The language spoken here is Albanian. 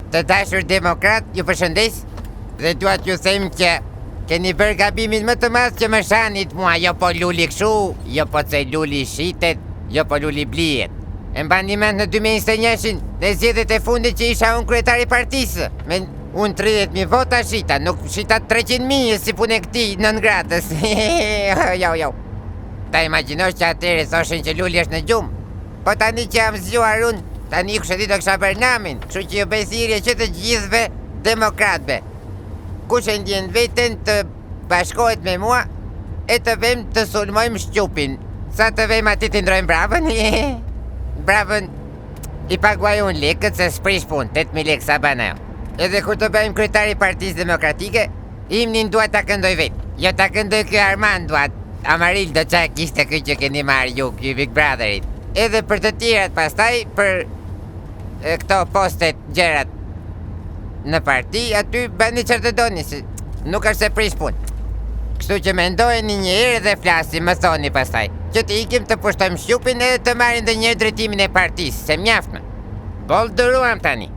Të dashur demokrat, ju përshëndes dhe dua t'ju them që keni bërë gabimin më të madh që më shanit mua, jo po luli kshu, jo po se luli shitet, jo po luli blihet. E mbani mend në 2021-shin, në zgjedhjet e fundit që isha unë kryetari i partisë, me unë 30.000 vota shita, nuk shita 300.000 si punë e këtij 9 gradës. Jo. Ta imagjinosh që atëre thoshin që luli është në gjumë. Po tani që jam zgjuar unë, tani kështë ditë kësha bërë namin, kështu që ju bëj thirrje që të gjithve demokratëve. Kush e ndjen veten të bashkohet me mua e të vem të sulmojmë Shqupin. Sa të vem ati të ndrojmë Bravën? Bravën i paguaj unë lekët se s'prish punë, 8.000 lekë sa bana jo. Edhe kur të bëjmë kryetari i Partisë Demokratike, imnin dua ta këndoj vetë. Jo ta këndoj kjo Armand duat, Amarildo qa kishte kjo që keni marrë ju, kjo Big Brotherit. Edhe për të tjerat pastaj, për këto postet gjerat në parti, aty bëni çfarë të doni, se nuk është se prish punë. Kështu që mendojeni një herë dhe flasim, më thoni pastaj, që të ikim të pushtojmë Shqupin edhe të marrin ndonjëherë drejtimin e partisë, se mjaft më. Boll dëruam tani.